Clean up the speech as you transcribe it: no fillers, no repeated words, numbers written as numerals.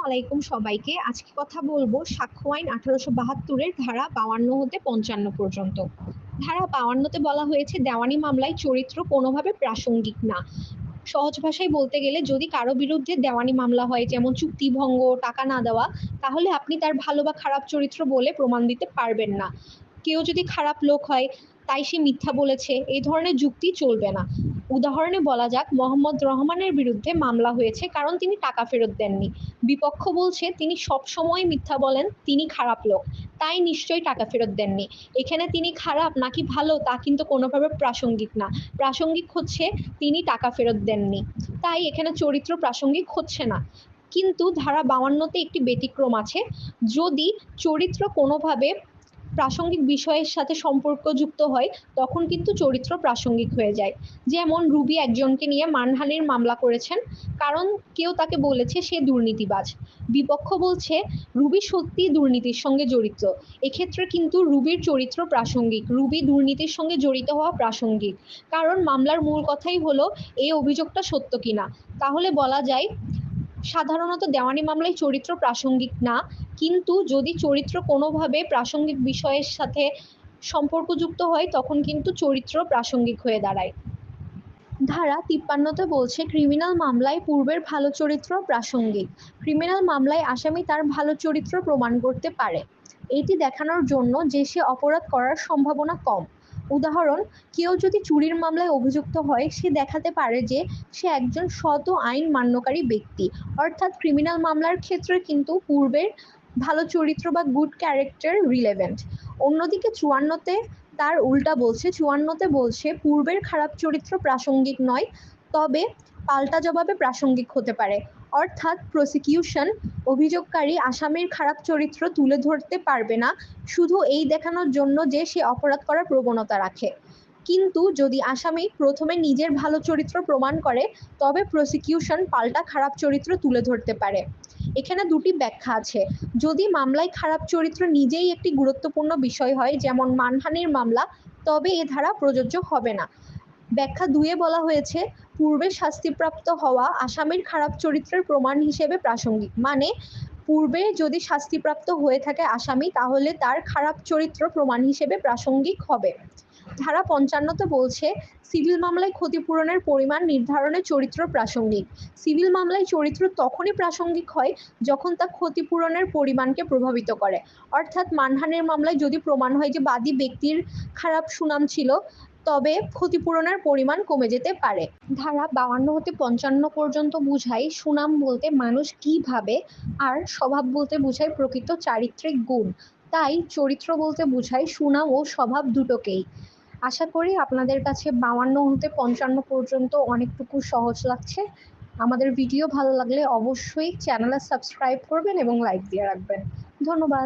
আলাইকুম সবাইকে। আজকে কথা বলবো সাক্ষ্য আইন ১৮৭২ ধারা ৫২ হতে ৫৫ পর্যন্ত। ধারা ৫২ বলা হয়েছে দেওয়ানি মামলায় চরিত্র কোনোভাবে প্রাসঙ্গিক না। সহজ ভাষায় বলতে গেলে যদি কারো বিরুদ্ধে দেওয়ানি মামলা হয়, যেমন চুক্তি ভঙ্গ, টাকা না দেওয়া, তাহলে আপনি তার ভালো বা খারাপ চরিত্র বলে প্রমাণ দিতে পারবেন না। কেউ যদি খারাপ লোক হয়, তাই সে মিথ্যা বলেছে, এই ধরনের যুক্তি চলবে না। উদাহরণে বলা যাক, মোহাম্মদ রহমানের বিরুদ্ধে মামলা হয়েছে কারণ তিনি টাকা ফেরত দেননি। বিপক্ষ বলছে তিনি সবসময় মিথ্যা বলেন, তিনি খারাপ লোক, তাই নিশ্চয়ই টাকা ফেরত দেননি। এখানে তিনি খারাপ নাকি ভালো তা কিন্তু কোনোভাবে প্রাসঙ্গিক না। প্রাসঙ্গিক হচ্ছে তিনি টাকা ফেরত দেননি, তাই এখানে চরিত্র প্রাসঙ্গিক হচ্ছে না। কিন্তু ধারা ৫২তে একটি ব্যতিক্রম আছে। যদি চরিত্র কোনোভাবে প্রাসঙ্গিক বিষয়ের সাথে সম্পর্কযুক্ত হয়, তখন কিন্তু চরিত্র প্রাসঙ্গিক হয়ে যায়। যেমন রুবি একজনকে নিয়ে মানহানির মামলা করেছেন কারণ কেউ তাকে বলেছে সে দুর্নীতিবাজ। বিপক্ষ বলছে রুবি সত্যিই দুর্নীতির সঙ্গে জড়িত। এক্ষেত্রে কিন্তু রুবির চরিত্র প্রাসঙ্গিক, রুবি দুর্নীতির সঙ্গে জড়িত হওয়া প্রাসঙ্গিক, কারণ মামলার মূল কথাই হলো এই অভিযোগটা সত্য কিনা। তাহলে বলা যায় সাধারণত দেওয়ানি মামলায় চরিত্র প্রাসঙ্গিক না, কিন্তু যদি চরিত্র কোনোভাবে প্রাসঙ্গিক বিষয়ের সাথে সম্পর্কযুক্ত হয়, তখন কিন্তু চরিত্র প্রাসঙ্গিক হয়ে দাঁড়ায়। ধারা ৫৩তে বলছে ক্রিমিনাল মামলায় পূর্বের ভালো চরিত্র প্রাসঙ্গিক। ক্রিমিনাল মামলায় আসামি তার ভালো চরিত্র প্রমাণ করতে পারে, এটি দেখানোর জন্য যে সে অপরাধ করার সম্ভাবনা কম। উদাহরণ, কেউ যদি চুরির মামলায় অভিযুক্ত হয়, সে দেখাতে পারে যে সে একজন সৎ ও আইন মান্যকারী ব্যক্তি। অর্থাৎ ক্রিমিনাল মামলার ক্ষেত্রে কিন্তু পূর্বের ভালো চরিত্র বা গুড ক্যারেক্টার রিলেভেন্ট। অন্যদিকে ৫৪তে তার উল্টা বলছে। ৫৪তে বলছে পূর্বের খারাপ চরিত্র প্রাসঙ্গিক নয়, তবে পাল্টা জবাবে প্রাসঙ্গিক হতে পারে। অর্থাৎ প্রসিকিউশন অভিযোগকারী আসামির খারাপ চরিত্র তুলে ধরতে পারবে না শুধু এই দেখানোর জন্য যে সে অপরাধ করার প্রবণতা রাখে। কিন্তু যদি আসামি প্রথমে নিজের ভালো চরিত্র প্রমাণ করে, তবে প্রসিকিউশন পাল্টা খারাপ চরিত্র তুলে ধরতে পারে। এখানে দুটি ব্যাখ্যা আছে। যদি মামলায় খারাপ চরিত্র নিজেই একটি গুরুত্বপূর্ণ বিষয় হয়, যেমন মানহানির মামলা, তবে এ ধারা প্রযোজ্য হবে না। ব্যাখ্যা ২-এ বলা হয়েছে পূর্বে শাস্তিপ্রাপ্ত হওয়া আসামির খারাপ চরিত্রের প্রমাণ হিসেবে প্রাসঙ্গিক। মানে পূর্বে যদি শাস্তিপ্রাপ্ত হয়ে থাকে আসামি, তাহলে তার খারাপ চরিত্র প্রমাণ হিসেবে প্রাসঙ্গিক হবে। ধারা ৫৫তে বলছে সিভিল মামলায় ক্ষতিপূরণের পরিমাণ নির্ধারণে চরিত্র প্রাসঙ্গিক। সিভিল মামলায় চরিত্র তখনই প্রাসঙ্গিক হয় যখন তা ক্ষতিপূরণের পরিমাণকে প্রভাবিত করে। অর্থাৎ মানহানির মামলায় যদি প্রমাণ হয় যে বাদী ব্যক্তির খারাপ সুনাম ছিল, তবে ক্ষতিপূরণের পরিমাণ কমে যেতে পারে। ধারা ৫২ হতে ৫৫ পর্যন্ত বুঝায় সুনাম বলতে মানুষ কি ভাবে, আর স্বভাব বলতে বোঝায় প্রকৃত চারিত্রিক গুণ। তাই চরিত্র বলতে বোঝায় সুনাম ও স্বভাব দুটোকেই। আশা করি আপনাদের কাছে ৫২ হতে ৫৫ পর্যন্ত অনেকটুকু সহজ লাগছে। আমাদের ভিডিও ভালো লাগলে অবশ্যই চ্যানেলে সাবস্ক্রাইব করবেন এবং লাইক দিয়ে রাখবেন। ধন্যবাদ।